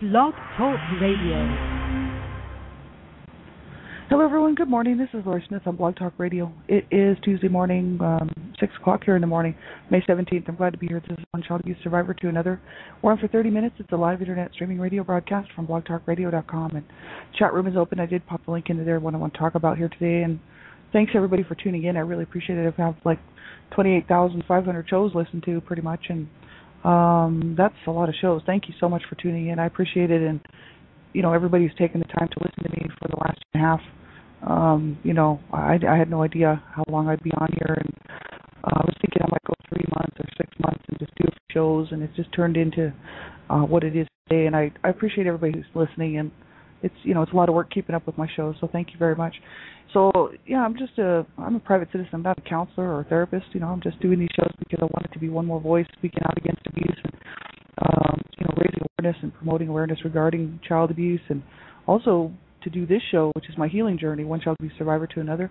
Blog Talk Radio. Hello, everyone. Good morning. This is Lori Smith on Blog Talk Radio. It is Tuesday morning, 6 o'clock here in the morning, May 17th. I'm glad to be here. This is One Child Abuse Survivor to Another. We're on for 30 minutes. It's a live internet streaming radio broadcast from blogtalkradio.com. And chat room is open. I did pop the link into there, what I want to talk about here today. And thanks, everybody, for tuning in. I really appreciate it. I have like 28,500 shows listened to pretty much. And that's a lot of shows. Thank you so much for tuning in. I appreciate it. And, you know, everybody's taken the time to listen to me for the last year and a half. I had no idea how long I'd be on here, and I was thinking I might go 3 months or 6 months and just do a few shows, and it's just turned into what it is today. And I appreciate everybody who's listening, and it's a lot of work keeping up with my shows, so thank you very much. So yeah, I'm a private citizen. I'm not a counselor or a therapist. I'm just doing these shows because I wanted to be one more voice speaking out against abuse and raising awareness and promoting awareness regarding child abuse, and also to do this show, which is my healing journey, One Child Abuse Survivor to Another,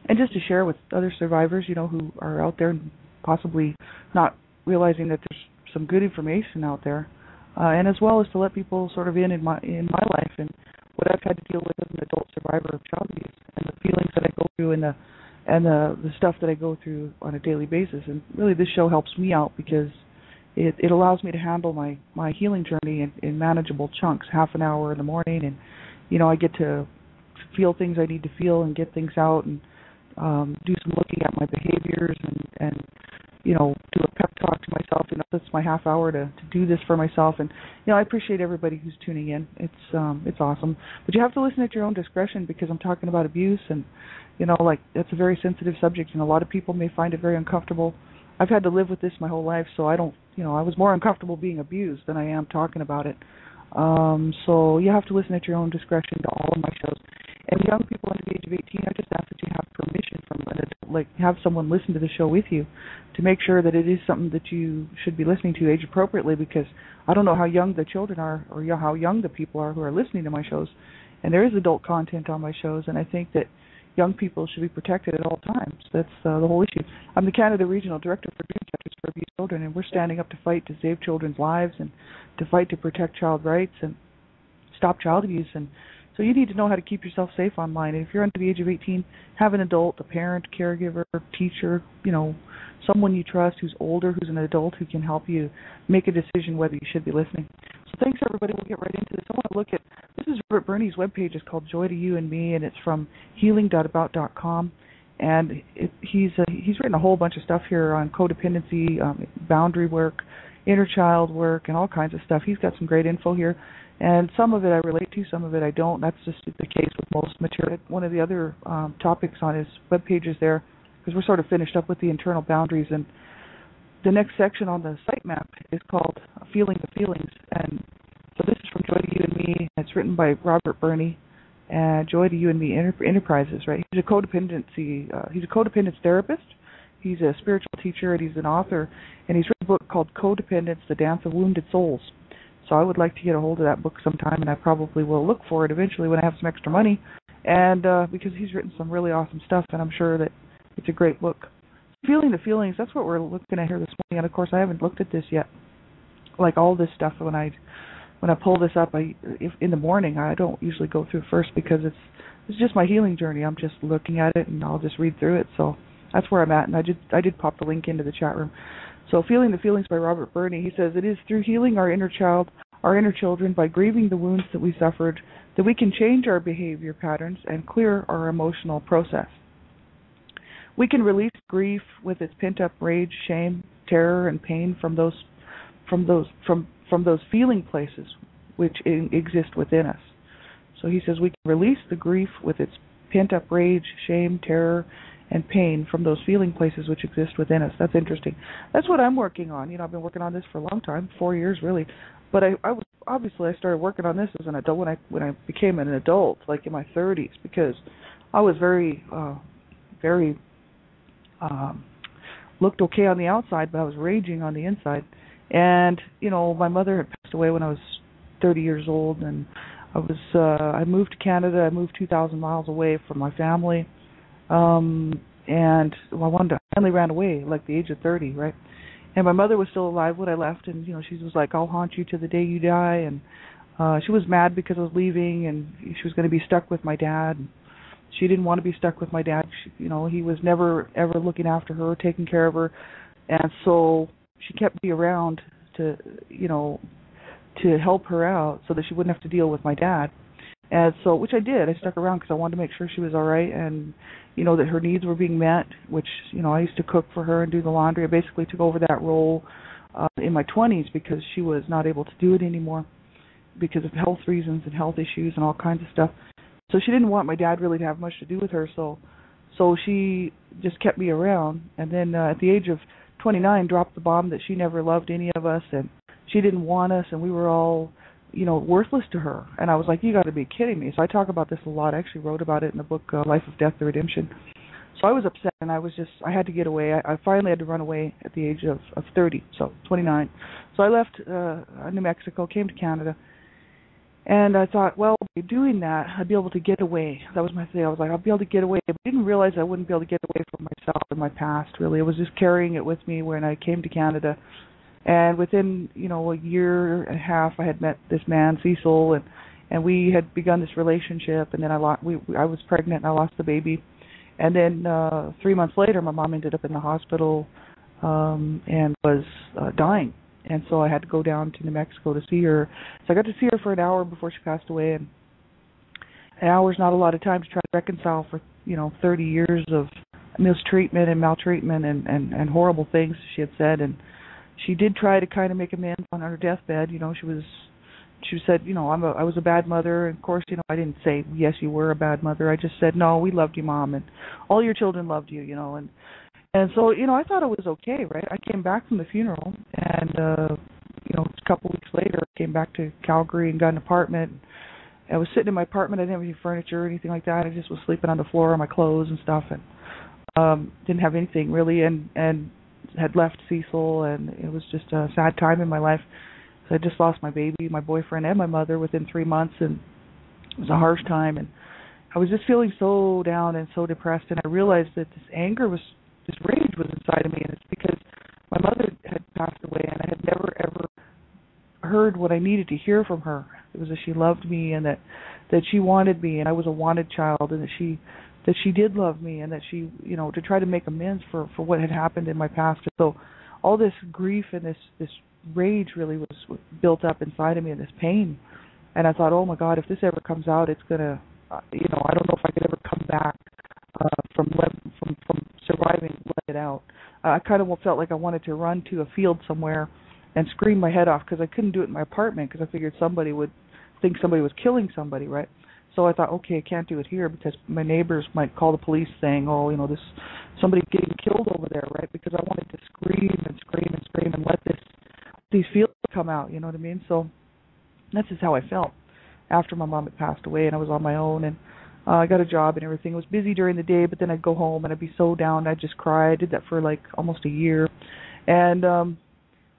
and just to share with other survivors, who are out there and possibly not realizing that there's some good information out there, and as well as to let people sort of in my life and what I've had to deal with as an adult survivor of child abuse and the feelings that I go through and the stuff that I go through on a daily basis. And really, this show helps me out because it allows me to handle my healing journey in manageable chunks, half an hour in the morning, and I get to feel things I need to feel and get things out and do some looking at my behaviors and do a pep talk to myself. That's my half hour to do this for myself. And I appreciate everybody who's tuning in. It's awesome. But you have to listen at your own discretion because I'm talking about abuse, and it's a very sensitive subject, and a lot of people may find it very uncomfortable. I've had to live with this my whole life, so I don't, I was more uncomfortable being abused than I am talking about it. So you have to listen at your own discretion to all of my shows. And young people under the age of 18, I just ask that you have permission from an adult, have someone listen to the show with you to make sure that it is something that you should be listening to age appropriately, because I don't know how young the children are or how young the people are who are listening to my shows. And there is adult content on my shows, and I think that young people should be protected at all times. That's the whole issue. I'm the Canada Regional Director for Dream Catchers for Abused Children, and we're standing up to fight to save children's lives and to fight to protect child rights and stop child abuse. And so you need to know how to keep yourself safe online. And if you're under the age of 18, have an adult, a parent, caregiver, teacher, someone you trust who's older, who's an adult, who can help you make a decision whether you should be listening. So thanks, everybody. We'll get right into this. I want to look at, this is Robert Berney's webpage. It's called Joy to You and Me, and it's from healing.about.com. And he's written a whole bunch of stuff here on codependency, boundary work, inner child work, and all kinds of stuff. He's got some great info here. And some of it I relate to, some of it I don't. That's just the case with most material. One of the other topics on his webpage is there, because we're sort of finished up with the internal boundaries. And the next section on the sitemap is called Feeling the Feelings. And so this is from Joy to You and Me. It's written by Robert Berney. Joy to You and Me Enterprises, right? He's a codependence therapist. He's a spiritual teacher, and he's an author. And he's written a book called Codependence: The Dance of Wounded Souls. So I would like to get a hold of that book sometime, and I probably will look for it eventually when I have some extra money. And because he's written some really awesome stuff, and I'm sure that it's a great book. Feeling the Feelings, that's what we're looking at here this morning. And of course, I haven't looked at this yet. Like all this stuff, when I pull this up, if in the morning, I don't usually go through it first because it's just my healing journey. I'm just looking at it, and I'll just read through it. So that's where I'm at, and I did pop the link into the chat room. So Feeling the Feelings by Robert Berney. He says, it is through healing our inner child, our inner children, by grieving the wounds that we suffered, that we can change our behavior patterns and clear our emotional process. We can release grief with its pent-up rage, shame, terror, and pain from those feeling places which exist within us. So he says we can release the grief with its pent-up rage, shame, terror, and pain from those feeling places which exist within us. That's interesting. That's what I'm working on. I've been working on this for a long time, 4 years really. But I started working on this as an adult when I became an adult, like in my 30s, because I was very looked okay on the outside, but I was raging on the inside. And my mother had passed away when I was 30 years old, and I moved to Canada. I moved 2,000 miles away from my family. And I finally ran away, like the age of 30, right? And my mother was still alive when I left, and she was like, "I'll haunt you to the day you die." And she was mad because I was leaving, and she was going to be stuck with my dad. She didn't want to be stuck with my dad. He was never ever looking after her, taking care of her, and so she kept me around to to help her out so that she wouldn't have to deal with my dad. And so, which I did. I stuck around because I wanted to make sure she was all right, and that her needs were being met. Which I used to cook for her and do the laundry. I basically took over that role in my 20s because she was not able to do it anymore because of health reasons and health issues and all kinds of stuff. So she didn't want my dad really to have much to do with her. So she just kept me around. And then at the age of 29, dropped the bomb that she never loved any of us, and she didn't want us, and we were all worthless to her. And I was like, you got to be kidding me. So I talk about this a lot. I actually wrote about it in the book Life of Death, The Redemption. So I was upset, and I had to get away. I finally had to run away at the age of 30, so 29. So I left New Mexico, came to Canada, and I thought, well, by doing that, I'd be able to get away. That was my thing. I was like, I'll be able to get away. But I didn't realize I wouldn't be able to get away from myself and my past, really. It was just carrying it with me when I came to Canada. And within, a year and a half, I had met this man, Cecil, and we had begun this relationship. And then I was pregnant, and I lost the baby. And then 3 months later, my mom ended up in the hospital and was dying. And so I had to go down to New Mexico to see her. So I got to see her for an hour before she passed away. And an hour's not a lot of time to try to reconcile for 30 years of mistreatment and maltreatment and horrible things she had said. And she did try to kind of make amends on her deathbed. She said, I was a bad mother. And of course, I didn't say, yes, you were a bad mother. I just said, no, we loved you, Mom, and all your children loved you, And so, I thought it was okay, right? I came back from the funeral, and, a couple weeks later, I came back to Calgary and got an apartment. I was sitting in my apartment. I didn't have any furniture or anything like that. I just was sleeping on the floor on my clothes and stuff, and didn't have anything really, and had left Cecil, and it was just a sad time in my life. So I just lost my baby, my boyfriend, and my mother within 3 months, and it was a harsh time, and I was just feeling so down and so depressed, and I realized that this rage was inside of me, and it's because my mother had passed away, and I had never, ever heard what I needed to hear from her. It was that she loved me, and that she wanted me, and I was a wanted child, and that she did love me, and that she, to try to make amends for what had happened in my past. And so all this grief and this rage really was built up inside of me, and this pain. And I thought, oh my God, if this ever comes out, it's going to, I don't know if I could ever come back from surviving, let it out. I kind of felt like I wanted to run to a field somewhere and scream my head off, because I couldn't do it in my apartment, because I figured somebody would think somebody was killing somebody, right? So I thought, okay, I can't do it here because my neighbors might call the police saying, oh, somebody's getting killed over there, right? Because I wanted to scream and scream and scream and let these feelings come out, you know what I mean? So that's just how I felt after my mom had passed away, and I was on my own, and I got a job and everything. It was busy during the day, but then I'd go home and I'd be so down, I'd just cry. I did that for like almost a year, and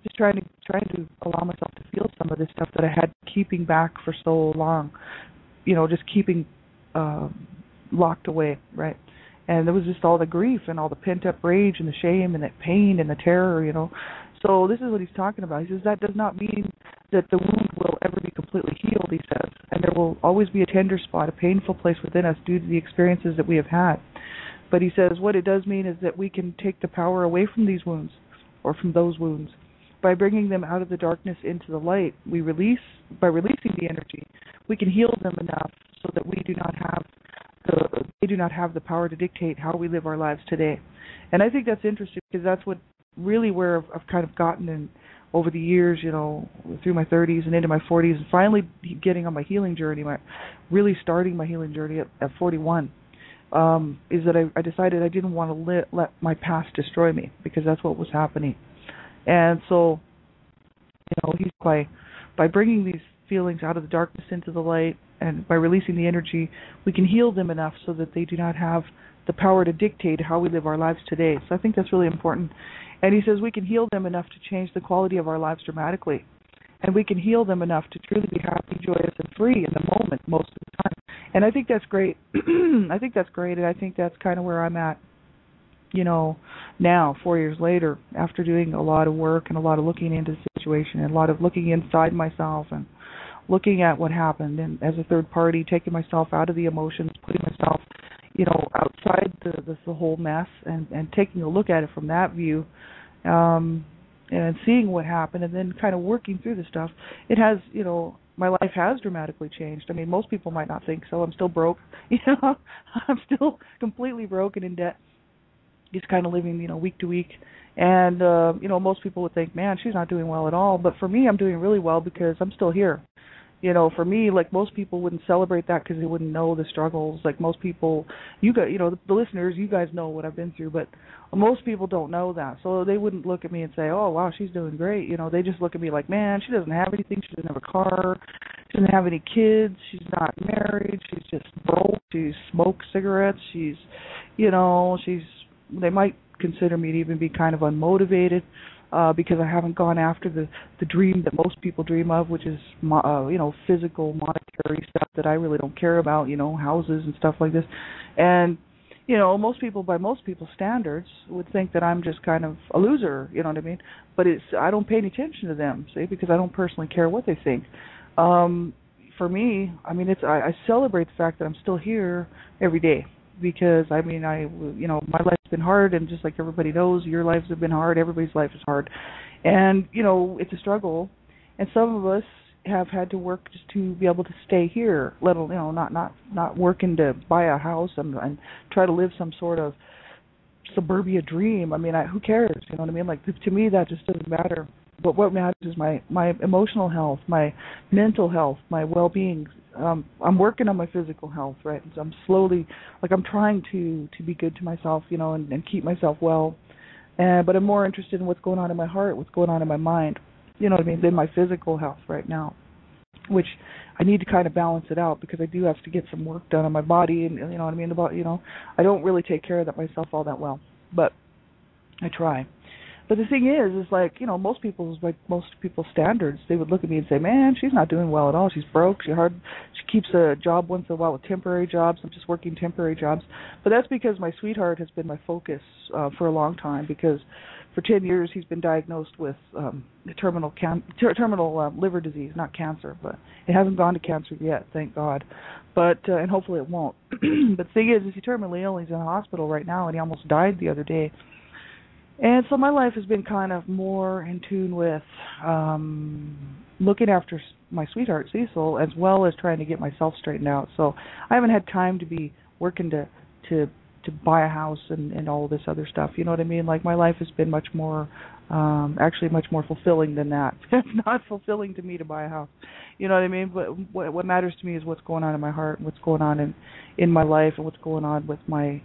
just trying to allow myself to feel some of this stuff that I had keeping back for so long, just keeping locked away, right? And there was just all the grief and all the pent-up rage and the shame and that pain and the terror, So this is what he's talking about. He says that does not mean that the wound will ever be completely healed, he says, and there will always be a tender spot, a painful place within us due to the experiences that we have had. But he says what it does mean is that we can take the power away from these wounds, or from those wounds. By bringing them out of the darkness into the light, by releasing the energy, we can heal them enough so that they do not have the power to dictate how we live our lives today. And I think that's interesting, because that's what really where I've kind of gotten in over the years, through my 30s and into my 40s, and finally getting on my healing journey, really starting my healing journey at 41, is that I decided I didn't want to let my past destroy me, because that's what was happening. And so, he's by bringing these feelings out of the darkness into the light, and by releasing the energy, we can heal them enough so that they do not have the power to dictate how we live our lives today. So I think that's really important. And he says we can heal them enough to change the quality of our lives dramatically. And we can heal them enough to truly be happy, joyous, and free in the moment most of the time. And I think that's great. I think that's great, and I think that's kind of where I'm at you know, now 4 years later, after doing a lot of work and a lot of looking into the situation and a lot of looking inside myself and looking at what happened, and as a third party, taking myself out of the emotions, putting myself, you know, outside the whole mess, and taking a look at it from that view, and seeing what happened, and then kind of working through the stuff. It has, you know, my life has dramatically changed. I mean, most people might not think so. I'm still broke, you know. I'm still completely broke and in debt. Just kind of living, you know, week to week. And you know, most people would think, man, she's not doing well at all. But for me, I'm doing really well because I'm still here. You know, for me, like most people wouldn't celebrate that because they wouldn't know the struggles. Like most people, you guys, you know, the listeners, you guys know what I've been through, but most people don't know that. So they wouldn't look at me and say, oh, wow, she's doing great. You know, they just look at me like, man, she doesn't have anything. She doesn't have a car. She doesn't have any kids. She's not married. She's just broke. She smokes cigarettes. She's, you know, they might consider me to even be kind of unmotivated. Because I haven't gone after the dream that most people dream of, which is you know, physical, monetary stuff that I really don't care about, you know, houses and stuff like this. And you know, by most people's standards would think that I'm just kind of a loser, you know what I mean? But I don't pay any attention to them, see, because I don't personally care what they think. For me, I mean, I celebrate the fact that I'm still here every day. Because I mean, you know, my life's been hard, and just like everybody knows, your lives have been hard. Everybody's life is hard, and you know, it's a struggle. And some of us have had to work just to be able to stay here, let alone, you know, not working to buy a house and try to live some sort of suburbia dream. I mean, who cares? You know what I mean? Like, to me, that just doesn't matter. But what matters is my emotional health, my mental health, my well-being. I'm working on my physical health, right? So I'm slowly, like, I'm trying to be good to myself, you know, and keep myself well. But I'm more interested in what's going on in my heart, what's going on in my mind, you know what I mean, than my physical health right now, which I need to kind of balance it out because I do have to get some work done on my body, and you know what I mean, you know, I don't really take care of that myself all that well, but I try. But the thing is like, you know, most people's standards, they would look at me and say, man, she's not doing well at all. She's broke. She keeps a job once in a while with temporary jobs. I'm just working temporary jobs. But that's because my sweetheart has been my focus for a long time, because for 10 years he's been diagnosed with terminal liver disease, not cancer, but it hasn't gone to cancer yet, thank God. But and hopefully it won't. But the thing is he's terminally ill. He's in the hospital right now, and he almost died the other day. And so my life has been kind of more in tune with looking after my sweetheart, Cecil, as well as trying to get myself straightened out. So I haven't had time to be working to buy a house and all this other stuff. You know what I mean? Like, my life has been much more, actually much more fulfilling than that. It's not fulfilling to me to buy a house. You know what I mean? But what matters to me is what's going on in my heart, and what's going on in my life, and what's going on with my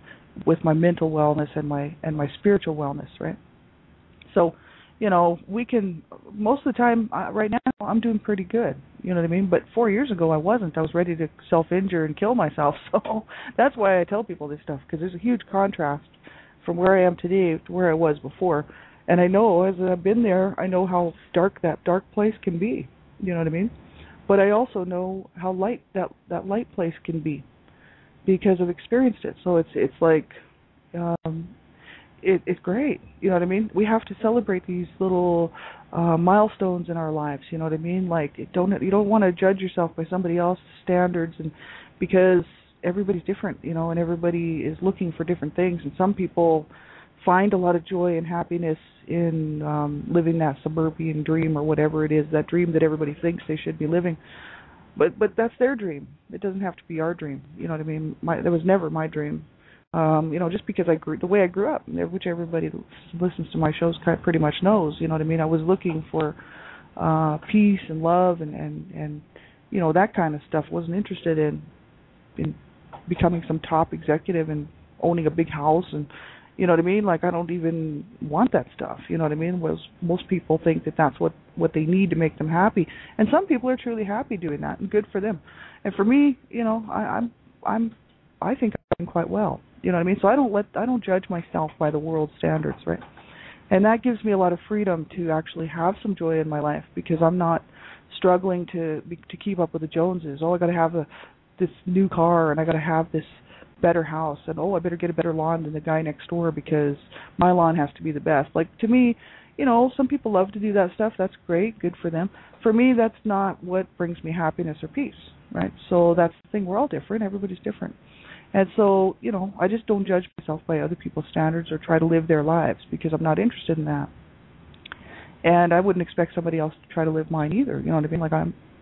mental wellness and my spiritual wellness, right? So, you know, we can, most of the time, right now, I'm doing pretty good, you know what I mean? But 4 years ago, I wasn't. I was ready to self-injure and kill myself. So that's why I tell people this stuff, because there's a huge contrast from where I am today to where I was before. And I know, as I've been there, I know how dark that dark place can be, you know what I mean? But I also know how light that light place can be, because I've experienced it. So it's like, it's great. You know what I mean? We have to celebrate these little milestones in our lives. You know what I mean? Like, you don't want to judge yourself by somebody else's standards, and because everybody's different, you know, and everybody is looking for different things. And some people find a lot of joy and happiness in living that suburban dream, or whatever it is, that dream that everybody thinks they should be living. But that's their dream. It doesn't have to be our dream. You know what I mean? That was never my dream. You know, just because the way I grew up, which everybody who listens to my shows pretty much knows. You know what I mean? I was looking for peace and love and you know, that kind of stuff. Wasn't interested in becoming some top executive and owning a big house, and you know what I mean? Like, I don't even want that stuff. You know what I mean? Most people think that that's what they need to make them happy, and some people are truly happy doing that, and good for them. And for me, you know, I think I'm quite well. You know what I mean? So I don't judge myself by the world's standards, right? And that gives me a lot of freedom to actually have some joy in my life, because I'm not struggling to keep up with the Joneses. Oh, I got to have this new car, and I got to have this better house, and I better get a better lawn than the guy next door because my lawn has to be the best. Like, to me, some people love to do that stuff. That's great, good for them. For me, that's not what brings me happiness or peace, right? So that's the thing. We're all different. Everybody's different. And so, I just don't judge myself by other people's standards or try to live their lives because I'm not interested in that. And I wouldn't expect somebody else to try to live mine either. You know what I mean? Like,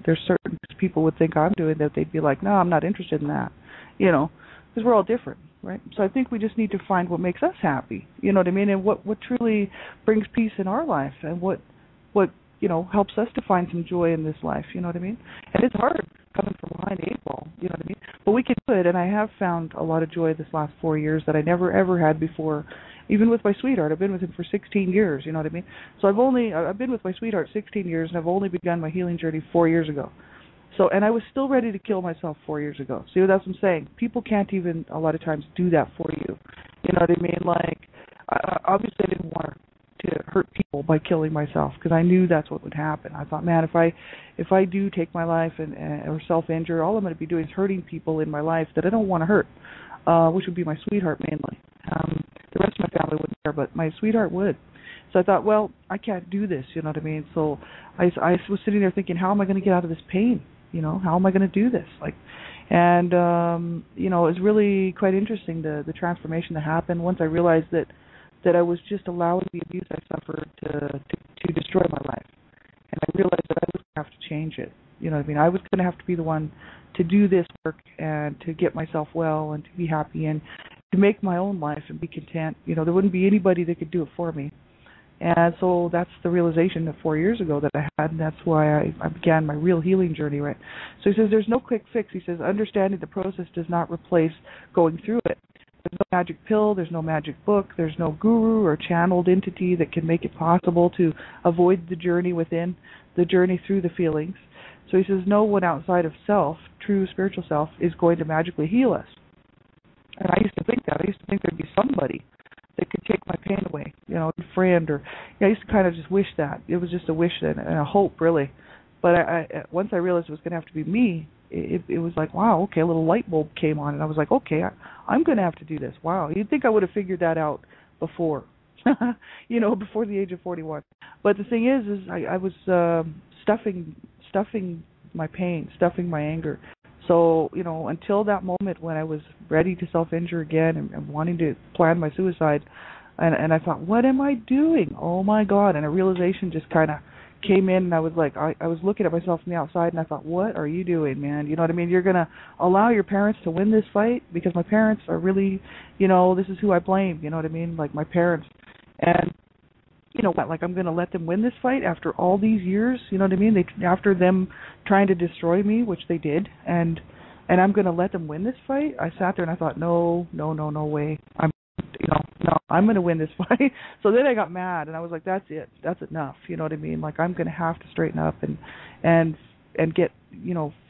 there's certain people would think I'm doing that. They'd be like, no, I'm not interested in that, because we're all different, right? So I think we just need to find what makes us happy, you know what I mean? And what truly brings peace in our life and what helps us to find some joy in this life, you know what I mean? And it's hard coming from behind the eight ball, you know what I mean? But we can do it, and I have found a lot of joy this last 4 years that I never, ever had before. Even with my sweetheart, I've been with him for 16 years, you know what I mean? So I've been with my sweetheart 16 years, and I've only begun my healing journey 4 years ago. So, and I was still ready to kill myself 4 years ago. See, that's what I'm saying. People can't even, a lot of times, do that for you. You know what I mean? Like, obviously I didn't want to hurt people by killing myself because I knew that's what would happen. I thought, man, if I do take my life or self-injure, all I'm going to be doing is hurting people in my life that I don't want to hurt, which would be my sweetheart mainly. The rest of my family wouldn't care, but my sweetheart would. So I thought, well, I can't do this, you know what I mean? So I was sitting there thinking, how am I going to get out of this pain? How am I going to do this? And it was really quite interesting, the transformation that happened once I realized that I was just allowing the abuse I suffered to destroy my life. And I realized that I was going to have to change it. You know what I mean? I was going to have to be the one to do this work and to get myself well and to be happy and to make my own life and be content. There wouldn't be anybody that could do it for me. And so that's the realization that 4 years ago that I had, and that's why I began my real healing journey, right? So he says there's no quick fix. He says understanding the process does not replace going through it. There's no magic pill, there's no magic book, there's no guru or channeled entity that can make it possible to avoid the journey within, the journey through the feelings. So he says no one outside of self, true spiritual self, is going to magically heal us. And I used to think that. I used to think there'd be somebody that could take my pain away, a friend, or I used to kind of just wish that. It was just a wish and a hope, really. But once I realized it was going to have to be me, it was like, wow, okay, a little light bulb came on, and I was like, okay, I'm going to have to do this. Wow, you'd think I would have figured that out before, before the age of 41. But the thing is I was stuffing my pain, stuffing my anger. So, until that moment when I was ready to self-injure again and wanting to plan my suicide, and I thought, what am I doing? Oh, my God. And a realization just kind of came in, and I was like, I was looking at myself from the outside, and I thought, what are you doing, man? You know what I mean? You're going to allow your parents to win this fight? Because my parents are really, this is who I blame, you know what I mean? Like, my parents. And you know what, like I'm going to let them win this fight after all these years, you know what I mean? After them trying to destroy me, which they did, and I'm going to let them win this fight? I sat there and I thought, no way. I'm going to win this fight. So then I got mad and I was like, that's it. That's enough. You know what I mean? Like I'm going to have to straighten up and get,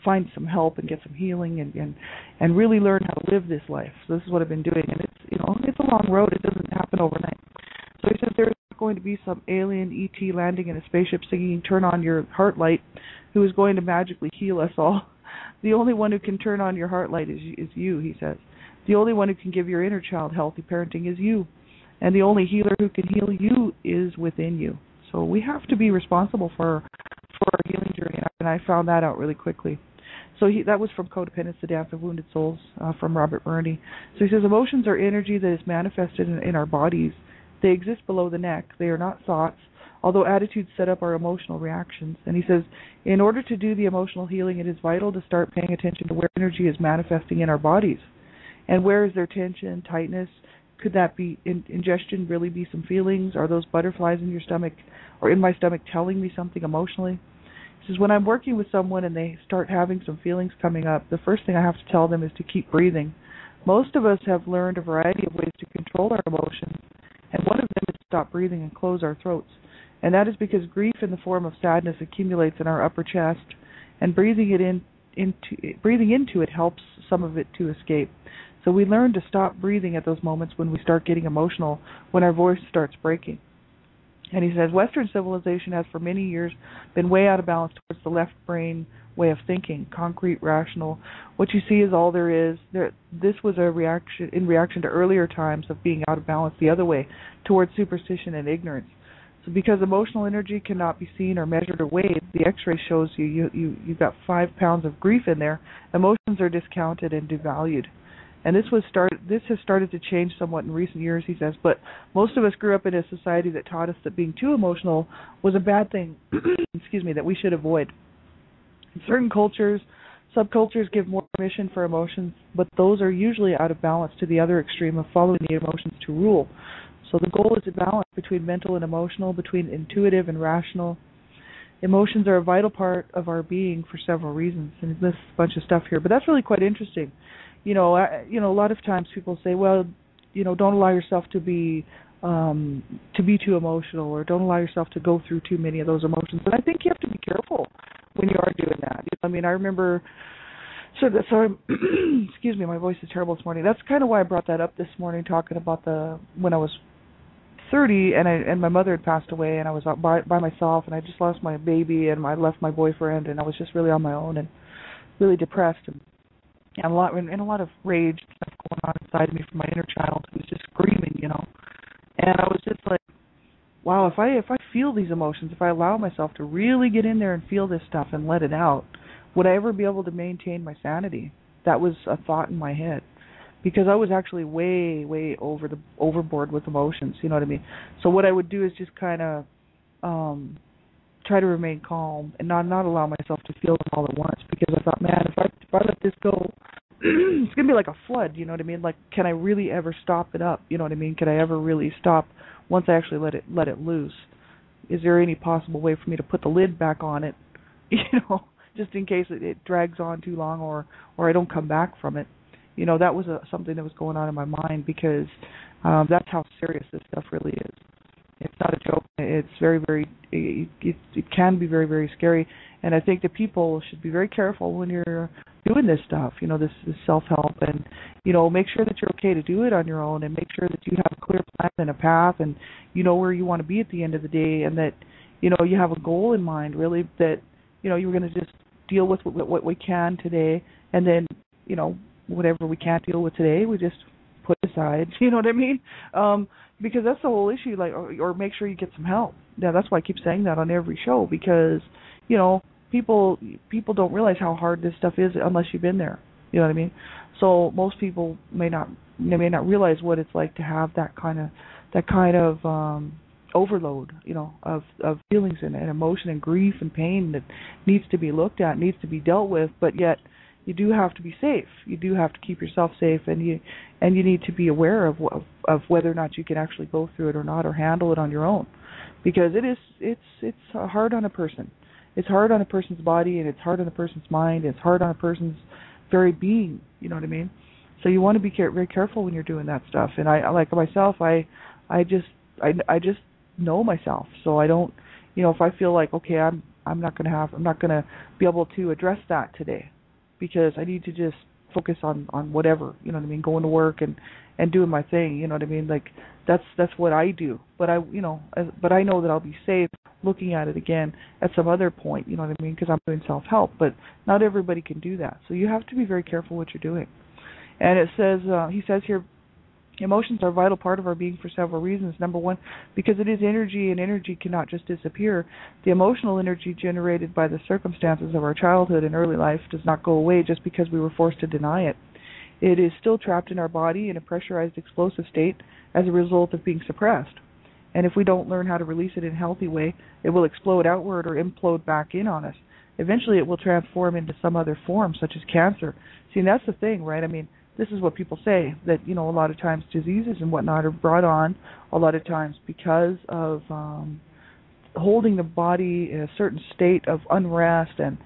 find some help and get some healing and really learn how to live this life. So this is what I've been doing, and it's a long road. It doesn't happen overnight. So he says there's going to be some alien ET landing in a spaceship singing "Turn on Your Heart Light," who is going to magically heal us all. The only one who can turn on your heart light is you, he says. The only one who can give your inner child healthy parenting is you. And the only healer who can heal you is within you. So we have to be responsible for our healing journey, and I found that out really quickly. So that was from Codependence, The Dance of Wounded Souls, from Robert Burney. So he says emotions are energy that is manifested in our bodies. They exist below the neck. They are not thoughts, although attitudes set up our emotional reactions. And he says, in order to do the emotional healing, it is vital to start paying attention to where energy is manifesting in our bodies. And where is there tension, tightness? Could that be ingestion, really be some feelings? Are those butterflies in your stomach or in my stomach telling me something emotionally? He says, when I'm working with someone and they start having some feelings coming up, the first thing I have to tell them is to keep breathing. Most of us have learned a variety of ways to control our emotions, and one of them is to stop breathing and close our throats. And that is because grief in the form of sadness accumulates in our upper chest, and breathing into it helps some of it to escape. So we learn to stop breathing at those moments when we start getting emotional, when our voice starts breaking. And he says Western civilization has for many years been way out of balance towards the left brain way of thinking, concrete, rational. What you see is all there is. This was a reaction in reaction to earlier times of being out of balance the other way, towards superstition and ignorance. So because emotional energy cannot be seen or measured or weighed, the X-ray shows you've got 5 pounds of grief in there. Emotions are discounted and devalued. And this has started to change somewhat in recent years, he says, but most of us grew up in a society that taught us that being too emotional was a bad thing, excuse me, that we should avoid. In certain cultures, subcultures give more permission for emotions, but those are usually out of balance to the other extreme of following the emotions to rule. So the goal is to balance between mental and emotional, between intuitive and rational. Emotions are a vital part of our being for several reasons, and there's a bunch of stuff here, but that's really quite interesting. A lot of times people say, well, don't allow yourself to be too emotional, or don't allow yourself to go through too many of those emotions. And I think you have to be careful when you are doing that. I remember, excuse me, my voice is terrible this morning. That's kind of why I brought that up this morning, talking about when I was 30 and my mother had passed away, and I was out by myself, and I just lost my baby, and I left my boyfriend, and I was just really on my own and really depressed and a lot of rage stuff going on inside of me from my inner child who was just screaming, And I was just like, wow, if I feel these emotions, if I allow myself to really get in there and feel this stuff and let it out, would I ever be able to maintain my sanity? That was a thought in my head, because I was actually way, way overboard with emotions. You know what I mean? So what I would do is just kind of try to remain calm and not allow myself to feel them all at once, because I thought, man, if I let this go, it's gonna be like a flood. You know what I mean? Like, can I really ever stop it up? You know what I mean? Can I ever really stop once I actually let it loose? Is there any possible way for me to put the lid back on it? Just in case it drags on too long, or I don't come back from it. That was something that was going on in my mind, because that's how serious this stuff really is. It's not a joke. It's very, very, it can be very, very scary. And I think that people should be very careful when you're doing this stuff, this self-help, and, make sure that you're okay to do it on your own, and make sure that you have a clear plan and a path, and you know where you want to be at the end of the day, and that, you have a goal in mind, really, that, you're going to just deal with what we can today, and then, whatever we can't deal with today, we just put aside, you know what I mean? Because that's the whole issue, like, or make sure you get some help. Yeah, that's why I keep saying that on every show, because, people don't realize how hard this stuff is unless you've been there. You know what I mean? So most people may not realize what it's like to have that kind of overload, of feelings and emotion and grief and pain that needs to be looked at, needs to be dealt with, but yet you do have to be safe. You do have to keep yourself safe, and you need to be aware of whether or not you can actually go through it or not, or handle it on your own, because it's hard on a person. It's hard on a person's body, and it's hard on a person's mind, and it's hard on a person's very being. You know what I mean? So you want to be very careful when you're doing that stuff. And I like myself, I just know myself, so I don't, if I feel like, okay, I'm not gonna be able to address that today, because I need to just focus on whatever, you know what I mean, going to work and doing my thing, you know what I mean, like that's what I do. But I know that I'll be safe looking at it again at some other point, you know what I mean, because I'm doing self-help, but not everybody can do that. So you have to be very careful what you're doing. And it says, he says here, emotions are a vital part of our being for several reasons. Number one, because it is energy, and energy cannot just disappear. The emotional energy generated by the circumstances of our childhood and early life does not go away just because we were forced to deny it. It is still trapped in our body in a pressurized explosive state as a result of being suppressed. And if we don't learn how to release it in a healthy way, it will explode outward or implode back in on us. Eventually it will transform into some other form, such as cancer. See, and that's the thing, right? I mean, this is what people say, that, a lot of times diseases and whatnot are brought on a lot of times because of holding the body in a certain state of unrest and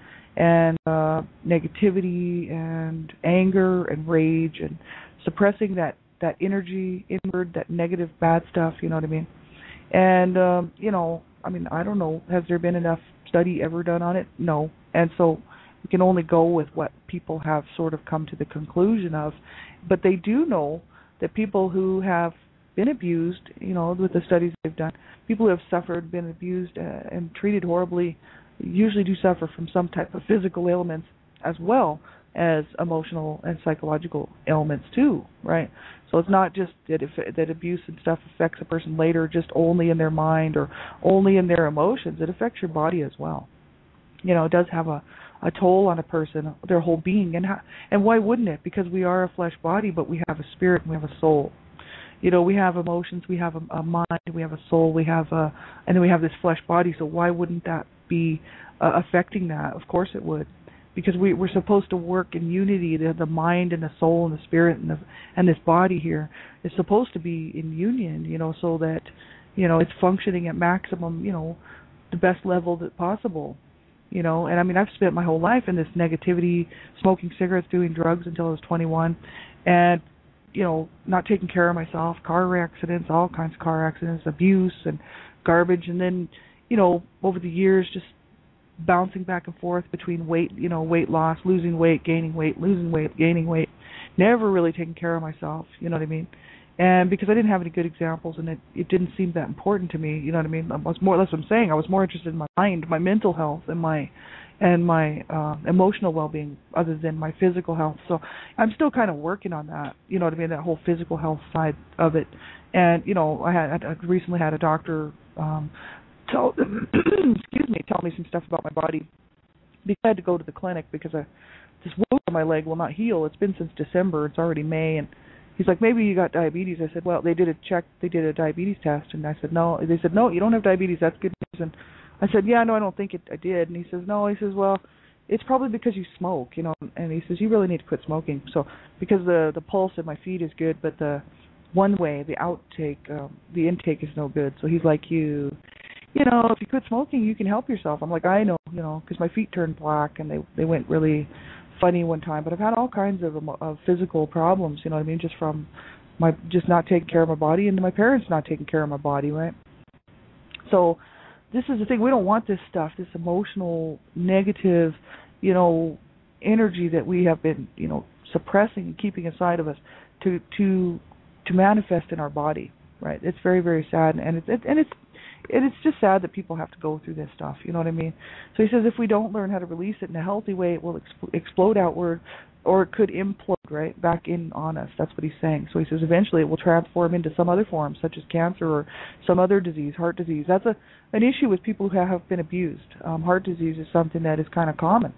negativity and anger and rage, and suppressing that energy inward, that negative bad stuff, you know what I mean? And, I don't know, has there been enough study ever done on it? No. And so we can only go with what people have sort of come to the conclusion of. But they do know that people who have been abused, with the studies they've done, people who have suffered, been abused, and treated horribly, usually do suffer from some type of physical ailments as well as emotional and psychological ailments too, right? So it's not just that abuse and stuff affects a person later just only in their mind or only in their emotions. It affects your body as well. It does have a toll on a person, their whole being, and why wouldn't it? Because we are a flesh body, but we have a spirit and we have a soul. We have emotions, we have a mind, we have a soul, and then we have this flesh body. So why wouldn't that be affecting that? Of course it would, because we're supposed to work in unity. The mind and the soul and the spirit and this body here is supposed to be in union. So that it's functioning at maximum. The best level that possible. And I mean, I've spent my whole life in this negativity, smoking cigarettes, doing drugs until I was 21, and not taking care of myself, car accidents, all kinds of car accidents, abuse and garbage, and then, over the years just bouncing back and forth between weight loss, losing weight, gaining weight, losing weight, gaining weight, never really taking care of myself, you know what I mean? And because I didn't have any good examples, and it didn't seem that important to me, you know what I mean? That's what I'm saying. I was more interested in my mind, my mental health, and my emotional well-being, other than my physical health. So I'm still kind of working on that, you know what I mean? That whole physical health side of it. And I recently had a doctor tell me some stuff about my body. Because I had to go to the clinic because this wound on my leg will not heal. It's been since December. It's already May, and he's like, maybe you got diabetes. I said, well, they did a diabetes test, and I said, no. They said, no, you don't have diabetes. That's good news. And I said, yeah, no, I don't think I did. And he says, no. He says, well, it's probably because you smoke, And he says, you really need to quit smoking. So because the pulse in my feet is good, but the intake is no good. So he's like, if you quit smoking, you can help yourself. I'm like, I know, because my feet turned black and they went really funny one time. But I've had all kinds of physical problems, you know what I mean, just from my just not taking care of my body, and my parents not taking care of my body, right? So this is the thing. We don't want this stuff, this emotional, negative, energy that we have been, suppressing and keeping inside of us to manifest in our body, right? It's very, very sad, and it's just sad that people have to go through this stuff, you know what I mean? So he says if we don't learn how to release it in a healthy way, it will explode outward, or it could implode, right, back in on us. That's what he's saying. So he says eventually it will transform into some other form, such as cancer or some other disease, heart disease. That's an issue with people who have been abused. Heart disease is something that is kind of common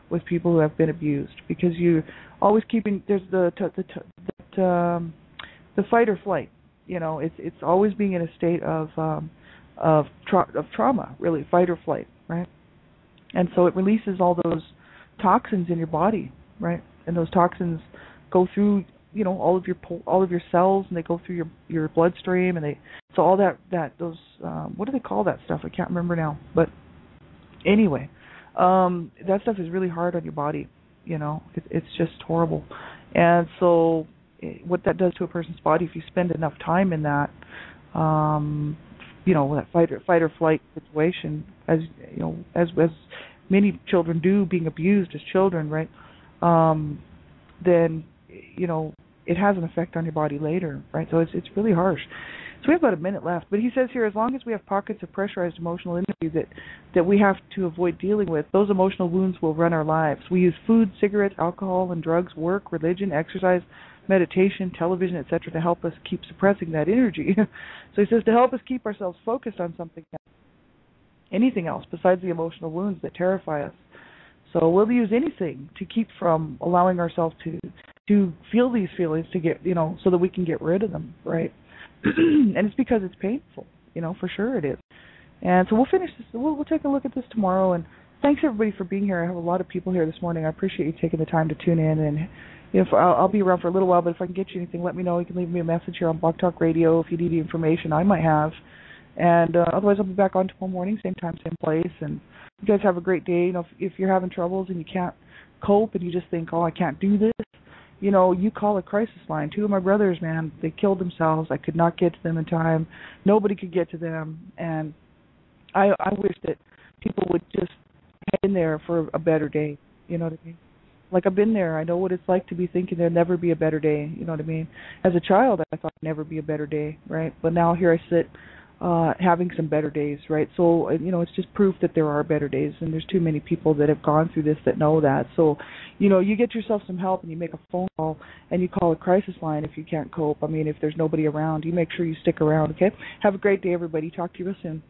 with people who have been abused, because you're always keeping, there's the fight or flight. It's always being in a state of trauma, really, fight or flight, right? And so it releases all those toxins in your body, right? And those toxins go through, all of your cells, and they go through your bloodstream, and so all those what do they call that stuff? I can't remember now. But anyway, that stuff is really hard on your body. It's just horrible. And so what that does to a person's body, if you spend enough time in that, that fight or flight situation, as many children do, being abused as children, right? Then it has an effect on your body later, right? So it's really harsh. So we have about a minute left, but he says here, as long as we have pockets of pressurized emotional energy that we have to avoid dealing with, those emotional wounds will run our lives. We use food, cigarettes, alcohol, and drugs, work, religion, exercise, meditation, television, etc., to help us keep suppressing that energy. So he says to help us keep ourselves focused on something else, anything else besides the emotional wounds that terrify us. So we'll use anything to keep from allowing ourselves to feel these feelings, to get, so that we can get rid of them, right? And it's because it's painful, for sure it is. And so we'll finish this. We'll take a look at this tomorrow. And thanks everybody for being here. I have a lot of people here this morning. I appreciate you taking the time to tune in. And if I'll be around for a little while, but if I can get you anything, let me know. You can leave me a message here on Blog Talk Radio if you need the information I might have. And otherwise, I'll be back on tomorrow morning, same time, same place. And you guys have a great day. If you're having troubles and you can't cope and you just think, oh, I can't do this, you call a crisis line. 2 of my brothers, man, they killed themselves. I could not get to them in time. Nobody could get to them. And I wish that people would just head in there for a better day. You know what I mean? Like, I've been there. I know what it's like to be thinking there'll never be a better day. You know what I mean? As a child, I thought it'd never be a better day, right? But now here I sit, having some better days, right? So, it's just proof that there are better days, and there's too many people that have gone through this that know that. So, you get yourself some help and you make a phone call and you call a crisis line if you can't cope. I mean, if there's nobody around, you make sure you stick around, okay? Have a great day, everybody. Talk to you real soon.